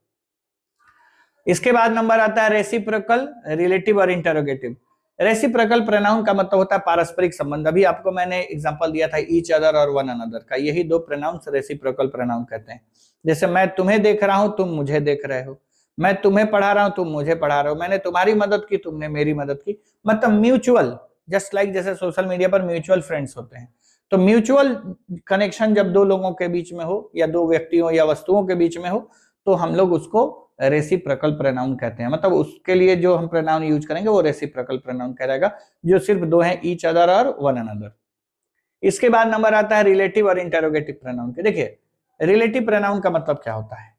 इसके बाद नंबर आता है रेसिप्रोकल, रिलेटिव और इंटरोगेटिव। रेसिप्रोकल प्रोनाउन का मतलब होता है पारस्परिक संबंध। अभी आपको मैंने एग्जांपल दिया था ईच अदर और वन अनदर का, यही 2 प्रोनाउंस रेसिप्रोकल प्रोनाउन कहते हैं। जैसे मैं तुम्हें देख रहा हूं, तुम मुझे देख रहे हो, मैं तुम्हें पढ़ा रहा हूं, तुम मुझे पढ़ा रहे हो, मैंने तुम्हारी मदद की, तुमने मेरी मदद की, मतलब म्यूचुअल। जस्ट लाइक जैसे सोशल मीडिया पर म्यूचुअल फ्रेंड्स होते हैं, तो म्यूचुअल कनेक्शन जब 2 लोगों के बीच में हो या 2 व्यक्तियों या वस्तुओं के बीच में हो, तो हम लोग उसको रेसिप्रोकल प्रोनाउन कहते हैं। मतलब उसके लिए जो हम प्रोनाउन यूज करेंगे वो रेसिप्रोकल प्रोनाउन कहलाएगा, जो सिर्फ 2 हैं, ईच अदर और वन अनदर। इसके बाद नंबर आता है रिलेटिव और इंटरोगेटिव प्रोनाउन के। देखिए, रिलेटिव प्रोनाउन का मतलब क्या होता है?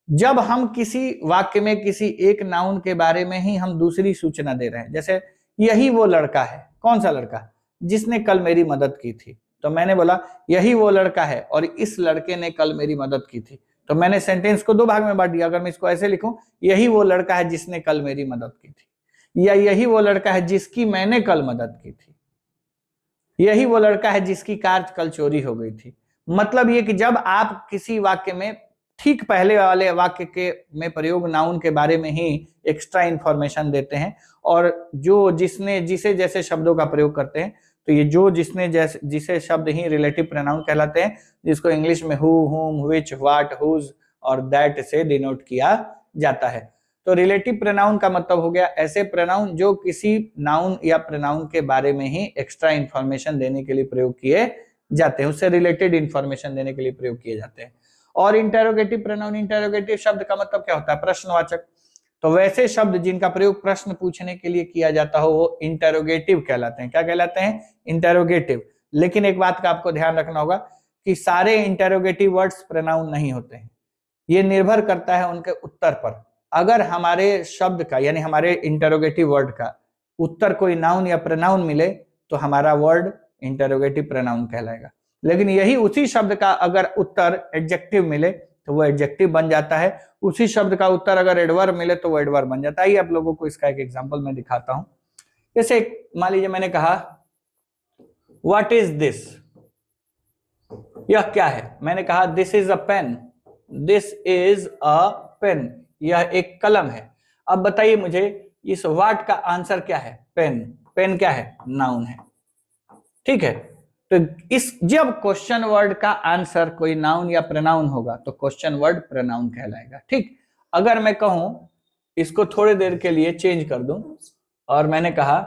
जब हम किसी वाक्य में किसी एक नाउन के बारे में ही हम दूसरी सूचना दे रहे हैं, जैसे यही वो लड़का है, कौन सा लड़का? जिसने कल मेरी मदद की थी। तो मैंने बोला यही वो लड़का है और इस लड़के ने कल मेरी मदद की थी, तो मैंने सेंटेंस को 2 भाग में बांट दिया। अगर मैं इसको ऐसे लिखूं, यही वो लड़का है जिसने कल मेरी मदद की थी, या यही वो लड़का है जिसकी मैंने कल मदद की थी, यही वो लड़का है जिसकी कार कल चोरी हो गई थी। मतलब ये कि जब आप किसी वाक्य में ठीक पहले वाले वाक्य के में प्रयोग नाउन के बारे में ही एक्स्ट्रा इंफॉर्मेशन देते हैं और जो जिसने जिसे जैसे शब्दों का प्रयोग करते हैं, तो ये जो जिसने जैसे जिसे शब्द ही रिलेटिव प्रोनाउन कहलाते हैं, जिसको इंग्लिश में हु, हुम, व्हिच, व्हाट, हुज और दैट से डिनोट किया जाता है। तो रिलेटिव प्रोनाउन का मतलब हो गया ऐसे प्रोनाउन जो किसी नाउन या प्रोनाउन के बारे में ही एक्स्ट्रा इंफॉर्मेशन देने के लिए प्रयोग किए जाते हैं, उससे रिलेटेड इंफॉर्मेशन देने के लिए प्रयोग किए जाते हैं। और इंटेरोगेटिव प्रोनाउन, इंटेरोगेटिव शब्द का मतलब क्या होता है? प्रश्नवाचक। तो वैसे शब्द जिनका प्रयोग प्रश्न पूछने के लिए किया जाता हो वो इंटेरोगेटिव कहलाते हैं। क्या कहलाते हैं? इंटेरोगेटिव। लेकिन एक बात का आपको ध्यान रखना होगा कि सारे इंटेरोगेटिव वर्ड्स प्रोनाउन नहीं होते हैं, ये निर्भर करता है उनके उत्तर पर। अगर हमारे शब्द का यानी हमारे इंटेरोगेटिव वर्ड का उत्तर कोई नाउन या प्रोनाउन मिले तो हमारा वर्ड इंटेरोगेटिव प्रोनाउन कहलाएगा। लेकिन यही उसी शब्द का अगर उत्तर एडजेक्टिव मिले तो वो एडजेक्टिव बन जाता है। उसी शब्द का उत्तर अगर एडवर्ब मिले तो वो एडवर्ब बन जाता है। ये आप लोगों को इसका एक एग्जांपल मैं दिखाता हूं। जैसे मान लीजिए मैंने कहा व्हाट इज दिस, यह क्या है? मैंने कहा this is a pen, this is a pen, यह एक कलम है। अब बताइए मुझे इस व्हाट का आंसर क्या है? पेन। पेन क्या है? नाउन है, ठीक है। तो इस जब क्वेश्चन वर्ड का आंसर कोई नाउन या प्रोनाउन होगा तो क्वेश्चन वर्ड प्रोनाउन कहलाएगा, ठीक। अगर मैं कहूं इसको थोड़ी देर के लिए चेंज कर दूं और मैंने कहा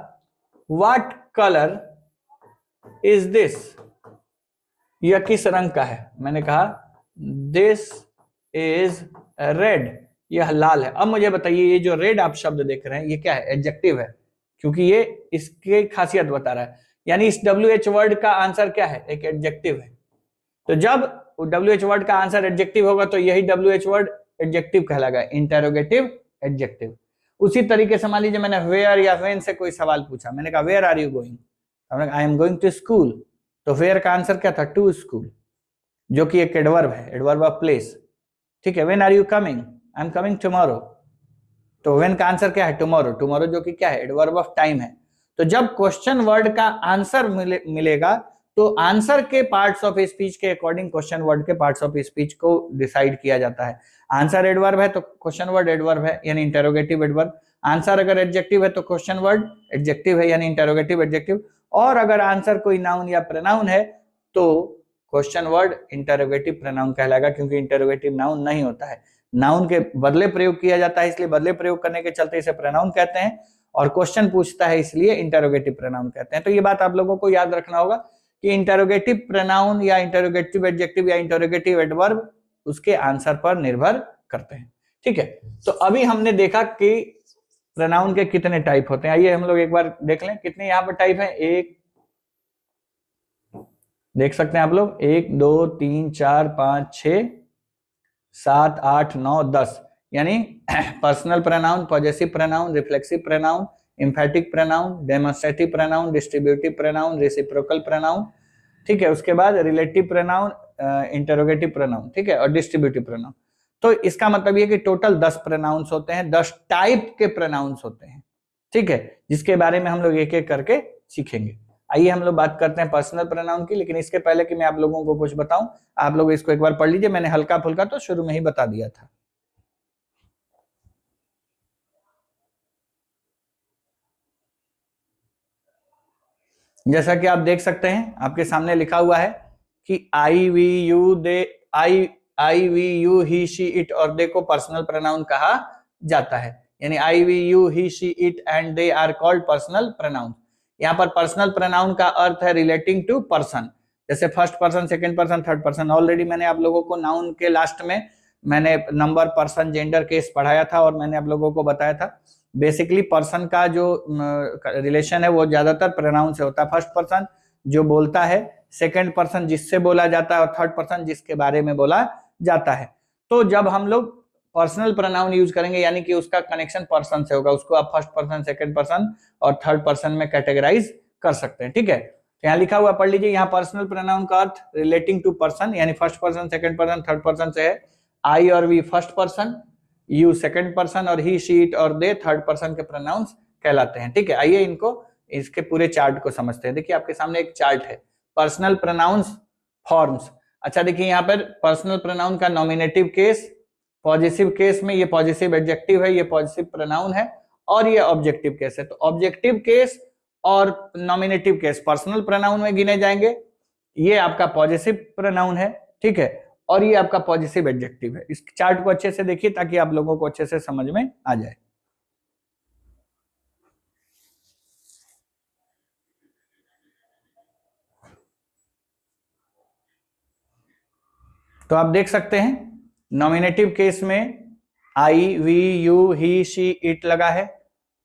व्हाट कलर इज दिस, यह किस रंग का है? मैंने कहा दिस इज रेड, यह लाल है। अब मुझे बताइए ये जो रेड आप शब्द देख रहे हैं ये क्या है? एडजेक्टिव है, क्योंकि ये इसकी खासियत बता रहा है। यानी इस WH वर्ड का आंसर क्या है? एक एडजेक्टिव है। तो जब WH वर्ड का आंसर एडजेक्टिव होगा तो यही WH वर्ड एडजेक्टिव कहलाएगा, इंटेरोगेटिव एडजेक्टिव। उसी तरीके से मान लीजिए मैंने वेयर या व्हेन से कोई सवाल पूछा, मैंने कहा where are you going, I am going to school. तो वेयर का आंसर क्या था? टू स्कूल, जो कि एक एडवर्ब है, एडवर्ब ऑफ प्लेस, ठीक है। When are you coming? I am coming tomorrow. तो व्हेन का आंसर क्या है? टुमारो। टुमारो जो कि क्या है? एडवर्ब ऑफ टाइम है। तो जब क्वेश्चन वर्ड का आंसर मिलेगा तो आंसर के पार्ट्स ऑफ स्पीच के अकॉर्डिंग क्वेश्चन वर्ड के पार्ट्स ऑफ स्पीच को डिसाइड किया जाता है। आंसर एडवर्ब है तो क्वेश्चन वर्ड एडवर्ब है यानी इंटेरोगेटिव एडवर्ब। आंसर अगर एडजेक्टिव है तो क्वेश्चन वर्ड एडजेक्टिव है यानी इंटेरोगेटिव एडजेक्टिव। और अगर आंसर कोई नाउन या प्रोनाउन है तो क्वेश्चन वर्ड इंटेरोगेटिव प्रोनाउन कहलाएगा, क्योंकि इंटेरोगेटिव नाउन नहीं होता है, नाउन के बदले प्रयोग किया जाता है, इसलिए बदले प्रयोग करने के चलते इसे प्रोनाउन कहते हैं। और क्वेश्चन पूछता है इसलिए इंटेरोगेटिव प्रोनाउन कहते हैं। तो ये बात आप लोगों को याद रखना होगा कि इंटेरोगेटिव प्रोनाउन या इंटेरोगेटिव एडजेक्टिव या इंटेरोगेटिव एडवर्ब उसके आंसर पर निर्भर करते हैं, ठीक है। तो अभी हमने देखा कि प्रोनाउन के कितने टाइप होते हैं। आइए हम लोग एक बार देख लें कितने यहाँ पर टाइप हैं। एक देख सकते हैं आप लोग, 1 2 3 4 5 6 7 8 9 10, यानी personal pronoun, possessive pronoun, reflexive pronoun, एम्फैटिक pronoun, demonstrative pronoun, distributive pronoun, reciprocal pronoun, ठीक है। उसके बाद रिलेटिव प्रोनाउन, इंटरोगेटिव प्रोनाउन, ठीक है, और डिस्ट्रीब्यूटिव प्रोनाउन। तो इसका मतलब ये कि टोटल 10 प्रोनाउंस होते हैं, 10 टाइप के प्रोनाउंस होते हैं, ठीक है, जिसके बारे में हम लोग एक एक करके सीखेंगे। आइए हम लोग बात करते हैं पर्सनल प्रोनाउन की, लेकिन इसके पहले कि मैं आप लोगों को कुछ बताऊं, आप लोग इसको एक बार पढ़ लीजिए। मैंने हल्का फुल्का तो शुरू में ही बता दिया था। जैसा कि आप देख सकते हैं आपके सामने लिखा हुआ है कि I we you they, I we you he she it और दे को पर्सनल प्रोनाउन कहा जाता है। यानी I we you he she it and they are called personal pronoun. यहाँ पर पर्सनल प्रोनाउन का अर्थ है रिलेटिंग टू पर्सन, जैसे first person, second person, third person. Already मैंने आप लोगों को नाउन के लास्ट में मैंने नंबर, पर्सन, जेंडर, केस पढ़ाया था और मैंने आप लोगों को बताया था बेसिकली पर्सन का जो रिलेशन है वो ज्यादातर प्रोनाउन से होता है। फर्स्ट पर्सन जो बोलता है, सेकंड पर्सन जिससे बोला जाता है और थर्ड पर्सन जिसके बारे में बोला जाता है। तो जब हम लोग पर्सनल प्रोनाउन यूज करेंगे यानी कि उसका कनेक्शन पर्सन से होगा, उसको आप फर्स्ट पर्सन, सेकंड पर्सन और थर्ड पर्सन में कैटेगराइज कर सकते हैं, ठीक है। तो यहाँ लिखा हुआ पढ़ लीजिए। यहाँ पर्सनल प्रोनाउन का अर्थ रिलेटिंग टू पर्सन यानी first person, second person, third person से है। आई और we first person, you second person और ही, शी, इट और दे थर्ड पर्सन के प्रोनाउंस कहलाते हैं, ठीक है। आइए इनको इसके पूरे चार्ट को समझते हैं। देखिए आपके सामने एक चार्ट है, पर्सनल प्रोनाउंस फॉर्म्स। अच्छा देखिए यहाँ पर पर्सनल प्रोनाउन का नॉमिनेटिव केस, पॉजिटिव केस में ये पॉजिटिव एडजेक्टिव है, ये पॉजिटिव प्रोनाउन है, और ये ऑब्जेक्टिव केस है। तो ऑब्जेक्टिव केस और नॉमिनेटिव केस पर्सनल प्रोनाउन में गिने जाएंगे। ये आपका पॉजिटिव प्रोनाउन है, ठीक है, और ये आपका पॉजिटिव एडजेक्टिव है। इस चार्ट को अच्छे से देखिए ताकि आप लोगों को अच्छे से समझ में आ जाए। तो आप देख सकते हैं नॉमिनेटिव केस में I, we, you, he, she, it लगा है,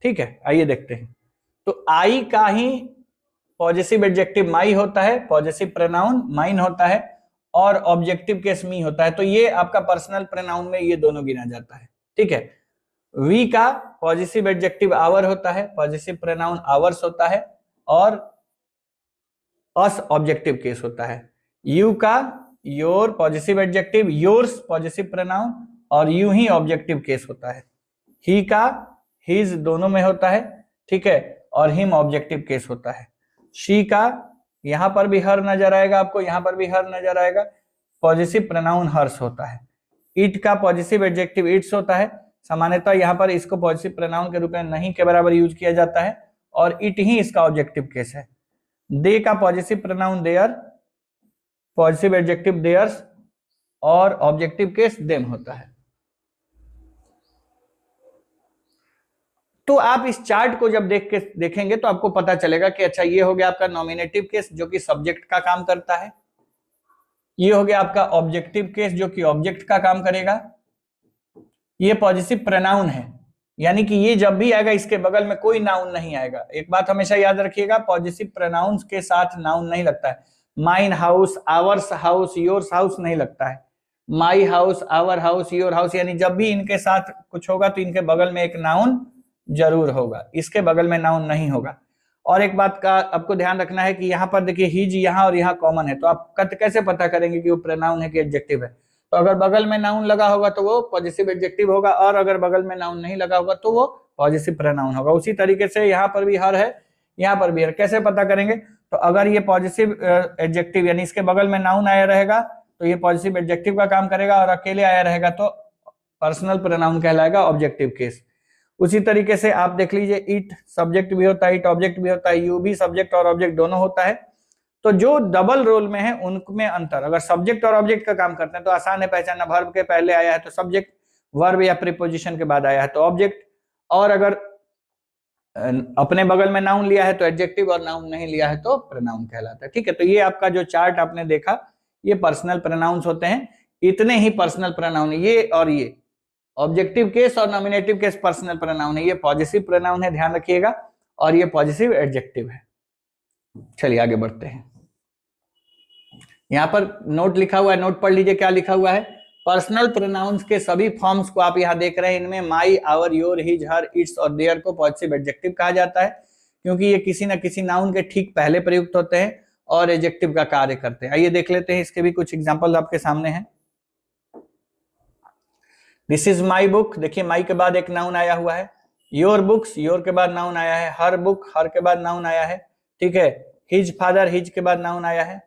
ठीक है। आइए देखते हैं। तो आई का ही पॉजिटिव एडजेक्टिव माई होता है, पॉजिटिव प्रोनाउन माइन होता है, और ऑब्जेक्टिव केस मी होता है। तो ये आपका पर्सनल प्रोनाउन में ये दोनों गिना जाता है, ठीक है। वी का पॉजिटिव एडजेक्टिव आवर होता है, पॉजिटिव प्रोनाउन आवर्स होता है, और अस ऑब्जेक्टिव केस होता है। यू का your positive adjective, yours positive pronoun, और यू ही ऑब्जेक्टिव केस होता है। ही का हिज दोनों में होता है, ठीक है, और हिम ऑब्जेक्टिव केस होता है। शी का यहां पर भी हर नजर आएगा आपको, यहां पर भी हर नजर आएगा, पॉजिटिव प्रोनाउन हर्स होता है। इट का पॉजिटिव एडजेक्टिव इट्स होता है। सामान्यतः यहाँ पर इसको पॉजिटिव प्रोनाउन के रूप में नहीं के बराबर यूज किया जाता है, और इट ही इसका ऑब्जेक्टिव केस है। दे का positive pronoun their, positive adjective theirs, और ऑब्जेक्टिव केस देम होता है। तो आप इस चार्ट को जब देखेंगे तो आपको पता चलेगा कि अच्छा ये हो गया आपका नॉमिनेटिव केस जो कि सब्जेक्ट का काम करता है, ये हो गया आपका ऑब्जेक्टिव केस जो कि ऑब्जेक्ट का काम करेगा, ये पॉजिटिव प्रोनाउन है, यानी कि ये जब भी आएगा इसके बगल में कोई नाउन नहीं आएगा। एक बात हमेशा याद रखिएगा, पॉजिटिव प्रोनाउंस के साथ नाउन नहीं लगता है। Mine house, ours house, yours house नहीं लगता है। My house, our house, your house, यानी जब भी इनके साथ कुछ होगा तो इनके बगल में एक नाउन जरूर होगा, इसके बगल में नाउन नहीं होगा। और एक बात का आपको ध्यान रखना है कि यहाँ पर देखिए हिज यहाँ और यहाँ कॉमन है, तो आप कैसे पता करेंगे कि वो प्रोनाउन है कि एडजेक्टिव है। तो अगर बगल में नाउन लगा होगा तो वो पॉजिटिव एडजेक्टिव होगा, और अगर बगल में नाउन नहीं लगा होगा तो वो पॉजिटिव प्रोनाउन होगा। उसी तरीके से यहाँ पर भी हर है, यहाँ पर भी है। कैसे पता करेंगे? तो अगर ये पॉजिटिव एडजेक्टिव यानी इसके बगल में नाउन आया रहेगा तो ये पॉजिटिव एडजेक्टिव का काम करेगा, और अकेले आया रहेगा तो पर्सनल प्रोनाउन कहलाएगा, ऑब्जेक्टिव केस। उसी तरीके से आप देख लीजिए, इट सब्जेक्ट भी होता है, इट ऑब्जेक्ट भी होता है, यू भी सब्जेक्ट और ऑब्जेक्ट दोनों होता है। तो जो डबल रोल में है उनमें अंतर, अगर सब्जेक्ट और ऑब्जेक्ट का काम करते हैं तो आसान है पहचानना, वर्ब के पहले आया है तो सब्जेक्ट, वर्ब या प्रीपोजिशन के बाद आया है तो ऑब्जेक्ट, और अगर अपने बगल में नाउन लिया है तो एडजेक्टिव, और नाउन नहीं लिया है तो प्रोनाउन कहलाता है, ठीक है। तो ये आपका जो चार्ट आपने देखा ये पर्सनल प्रोनाउंस होते हैं, इतने ही पर्सनल प्रोनाउन, ये और ये ऑब्जेक्टिव केस और नॉमिनेटिव केस पर्सनल प्रोनाउन है, ये पॉजिटिव प्रोनाउन है, ध्यान रखिएगा, और ये पॉजिटिव एडजेक्टिव है। चलिए आगे बढ़ते हैं। यहाँ पर नोट लिखा हुआ है, नोट पढ़ लीजिए क्या लिखा हुआ है। पर्सनल प्रोनाउंस के सभी फॉर्म्स को आप यहाँ देख रहे हैं, इनमें my, our, your, his, her, its और देयर को पॉजिटिव एडजेक्टिव कहा जाता है, क्योंकि ये किसी न किसी नाउन के ठीक पहले प्रयुक्त होते हैं और एडजेक्टिव का कार्य करते हैं। आइए देख लेते हैं, इसके भी कुछ एग्जाम्पल आपके सामने हैं। दिस इज माई बुक, देखिए माई के बाद एक नाउन आया हुआ है। योर बुक्स, योर के बाद नाउन आया है। हर बुक, हर के बाद नाउन आया है, ठीक है। हिज फादर, हिज के बाद नाउन आया है।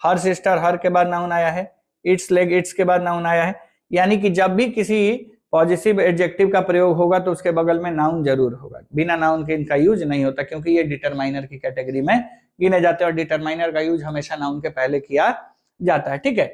हर सिस्टर, हर के बाद नाउन आया है। इट्स लेग, इट्स के बाद नाउन आया है। यानी कि जब भी किसी पॉजिटिव एडजेक्टिव का प्रयोग होगा तो उसके बगल में नाउन जरूर होगा, बिना नाउन के इनका यूज नहीं होता, क्योंकि ये डिटरमाइनर की कैटेगरी में गिने जाते हैं और डिटरमाइनर का यूज हमेशा नाउन के पहले किया जाता है, ठीक है।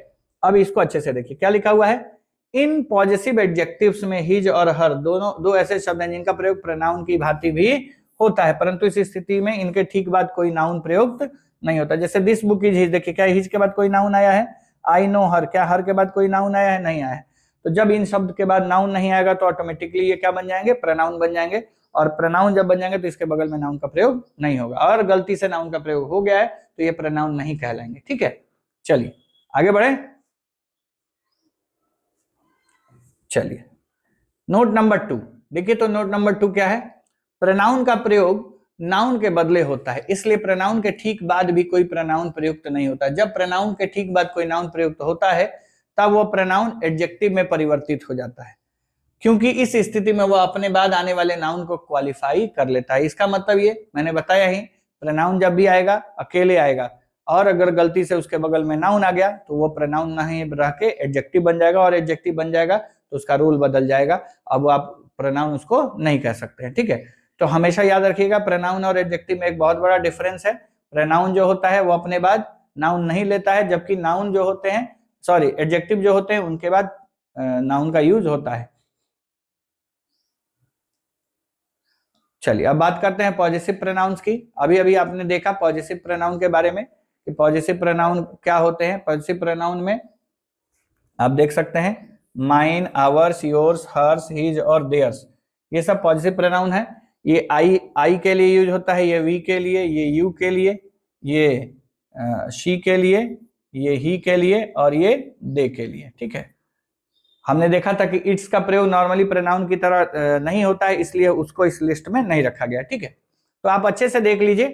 अब इसको अच्छे से देखिए क्या लिखा हुआ है। इन पॉजिटिव एडजेक्टिव्स में हिज और हर दोनों दो ऐसे शब्द हैं जिनका प्रयोग प्रोनाउन की भांति भी होता है, परंतु इस स्थिति में इनके ठीक बाद कोई नाउन प्रयुक्त नहीं होता। जैसे दिस बुक इज हिज, देखिए क्या हिज के बाद कोई नाउन आया है। आई नो हर, क्या हर के बाद कोई नाउन आया है? नहीं आया है। तो जब इन शब्द के बाद नाउन नहीं आएगा तो ऑटोमेटिकली ये क्या बन जाएंगे? प्रोनाउन बन जाएंगे, और प्रोनाउन जब बन जाएंगे तो इसके बगल में नाउन का प्रयोग नहीं होगा, और गलती से नाउन का प्रयोग हो गया है तो ये प्रोनाउन नहीं कहलाएंगे, ठीक है। चलिए आगे बढ़े। चलिए नोट नंबर 2 देखिए, तो नोट नंबर 2 क्या है? प्रोनाउन का प्रयोग नाउन के बदले होता है, इसलिए प्रोनाउन के ठीक बाद भी कोई प्रोनाउन प्रयुक्त नहीं होता। जब प्रोनाउन के ठीक बाद कोई नाउन प्रयुक्त होता है तब वो प्रोनाउन एडजेक्टिव में परिवर्तित हो जाता है, क्योंकि इस स्थिति में वो अपने बाद आने वाले नाउन को क्वालिफाई कर लेता है। इसका मतलब ये मैंने बताया ही, प्रोनाउन जब भी आएगा अकेले आएगा, और अगर गलती से उसके बगल में नाउन आ गया तो वो प्रोनाउन नहीं रह के एडजेक्टिव बन जाएगा, और एडजेक्टिव बन जाएगा तो उसका रूल बदल जाएगा, अब आप प्रोनाउन उसको नहीं कह सकते हैं, ठीक है। तो हमेशा याद रखिएगा प्रोनाउन और एडजेक्टिव में एक बहुत बड़ा डिफरेंस है। प्रोनाउन जो होता है वो अपने बाद नाउन नहीं लेता है, जबकि नाउन जो होते हैं, सॉरी एडजेक्टिव जो होते हैं उनके बाद नाउन का यूज होता है। चलिए अब बात करते हैं पॉजिटिव प्रोनाउंस की। अभी अभी आपने देखा पॉजिटिव प्रोनाउन के बारे में कि पॉजिटिव प्रोनाउन क्या होते हैं। पॉजिटिव प्रोनाउन में आप देख सकते हैं mine, ours, yours, hers, his और देयर्स, ये सब पॉजिटिव प्रोनाउन है। ये आई के लिए यूज होता है, ये वी के लिए, ये यू के लिए, ये शी के लिए, ये ही के लिए और ये दे के लिए। ठीक है, हमने देखा था कि इट्स का प्रयोग नॉर्मली प्रोनाउन की तरह नहीं होता है, इसलिए उसको इस लिस्ट में नहीं रखा गया। ठीक है, तो आप अच्छे से देख लीजिए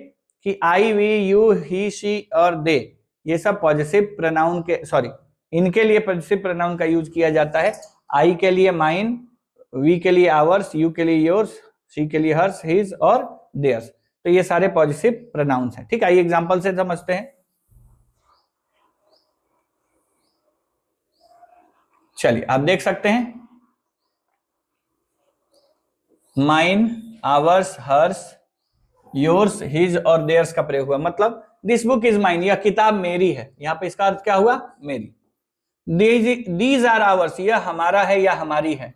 कि I, we, you, he, she और दे, ये सब पॉजिटिव प्रोनाउन के, सॉरी इनके लिए पॉजिटिव प्रोनाउन का यूज किया जाता है। आई के लिए माइन, वी के लिए आवर्स, यू के लिए योर्स, शी के लिए हर्स, हिज और देयर्स। तो ये सारे पॉजिटिव प्रोनाउंस हैं। ठीक है, आइए एग्जांपल से समझते हैं। चलिए आप देख सकते हैं mine, ours, hers, yours, his और देयर्स का प्रयोग हुआ। मतलब दिस बुक इज माइन, यह किताब मेरी है। यहां पे इसका अर्थ क्या हुआ? मेरी। दीज आर आवर्स, यह हमारा है या हमारी है।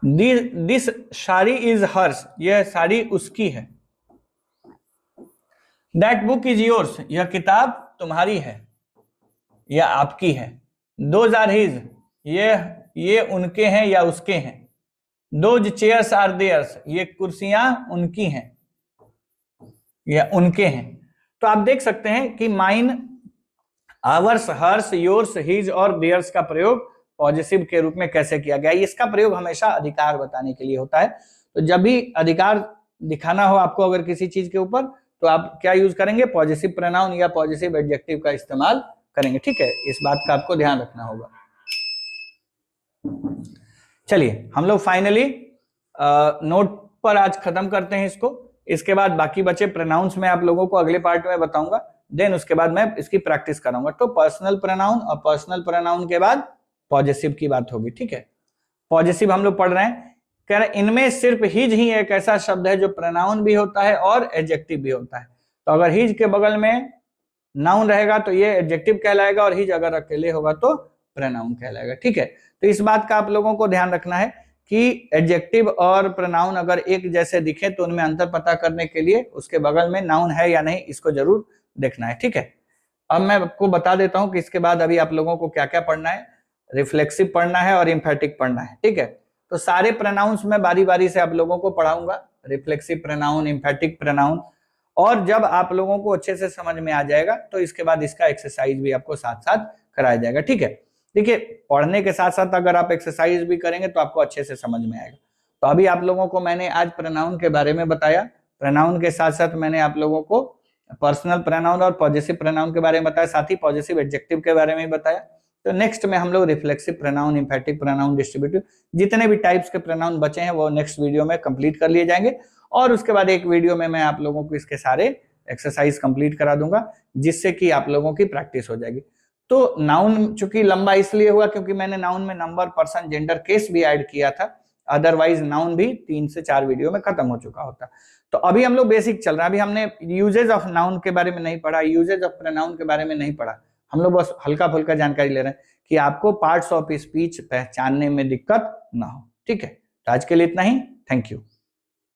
दिस साड़ी इज हर्स, यह साड़ी उसकी है। दैट बुक इज योर्स, यह किताब तुम्हारी है या आपकी है। दोज आर हिज, ये उनके हैं या उसके हैं। दोज चेयर्स आर देयर्स, ये कुर्सियां उनकी हैं या उनके हैं। तो आप देख सकते हैं कि mine, ours, hers, yours, his और देयर्स का प्रयोग पॉजिटिव के रूप में कैसे किया गया। इसका प्रयोग हमेशा अधिकार बताने के लिए होता है। तो जब भी अधिकार दिखाना हो आपको अगर किसी चीज के ऊपर, तो आप क्या यूज करेंगे? पॉजिटिव प्रोनाउन या पॉजिटिव एडजेक्टिव का इस्तेमाल करेंगे। ठीक है, इस बात का आपको ध्यान रखना होगा। चलिए हम लोग फाइनली नोट पर आज खत्म करते हैं इसको। इसके बाद बाकी बचे प्रोनाउंस में आप लोगों को अगले पार्ट में बताऊंगा, देन उसके बाद मैं इसकी प्रैक्टिस कराऊंगा। तो पर्सनल प्रोनाउन और पर्सनल प्रोनाउन के बाद पॉजिटिव की बात होगी। ठीक है, पॉजिटिव हम लोग पढ़ रहे हैं, कह रहे इनमें सिर्फ हिज ही एक ऐसा शब्द है जो प्रोनाउन भी होता है और एडजेक्टिव भी होता है। तो अगर हिज के बगल में नाउन रहेगा तो ये एडजेक्टिव कहलाएगा, और हिज अगर अकेले होगा तो प्रोनाउन कहलाएगा। ठीक है, तो इस बात का आप लोगों को ध्यान रखना है कि एडजेक्टिव और प्रोनाउन अगर एक जैसे दिखे तो उनमें अंतर पता करने के लिए उसके बगल में नाउन है या नहीं, इसको जरूर देखना है। ठीक है, अब मैं आपको बता देता हूं कि इसके बाद अभी आप लोगों को क्या क्या पढ़ना है। रिफ्लेक्सिव पढ़ना है और इम्फेटिक पढ़ना है। ठीक है, तो सारे प्रोनाउंस में बारी बारी से आप लोगों को पढ़ाऊंगा, रिफ्लेक्सिव प्रोनाउन, इम्फेटिक प्रोनाउन। और जब आप लोगों को अच्छे से समझ में आ जाएगा तो इसके बाद इसका एक्सरसाइज भी आपको साथ साथ कराया जाएगा। ठीक है, देखिए पढ़ने के साथ साथ अगर आप एक्सरसाइज भी करेंगे तो आपको अच्छे से समझ में आएगा। तो अभी आप लोगों को मैंने आज प्रोनाउन के बारे में बताया, प्रोनाउन के साथ साथ मैंने आप लोगों को पर्सनल प्रोनाउन और पॉजिटिव प्रोनाउन के बारे में बताया, साथ ही पॉजिटिव एडजेक्टिव के बारे में बताया। तो नेक्स्ट में हम लोग reflexive pronoun, emphatic pronoun, distributive, जितने भी टाइप्स के प्रोनाउन बचे हैं वो नेक्स्ट वीडियो में कंप्लीट कर लिए जाएंगे। और उसके बाद एक वीडियो में मैं आप लोगों को इसके सारे एक्सरसाइज कंप्लीट करा दूंगा, जिससे कि आप लोगों की प्रैक्टिस हो जाएगी। तो नाउन चूंकि लंबा इसलिए हुआ क्योंकि मैंने नाउन में नंबर, पर्सन, जेंडर, केस भी ऐड किया था, अदरवाइज नाउन भी 3 से 4 वीडियो में खत्म हो चुका होता। तो अभी हम लोग बेसिक चल रहा है, अभी हमने यूजेज ऑफ नाउन के बारे में नहीं पढ़ा, यूजेज ऑफ प्रोनाउन के बारे में नहीं पढ़ा, हम लोग बस हल्का फुल्का जानकारी ले रहे हैं कि आपको पार्ट्स ऑफ स्पीच पहचानने में दिक्कत ना हो। ठीक है, तो आज के लिए इतना ही, थैंक यू।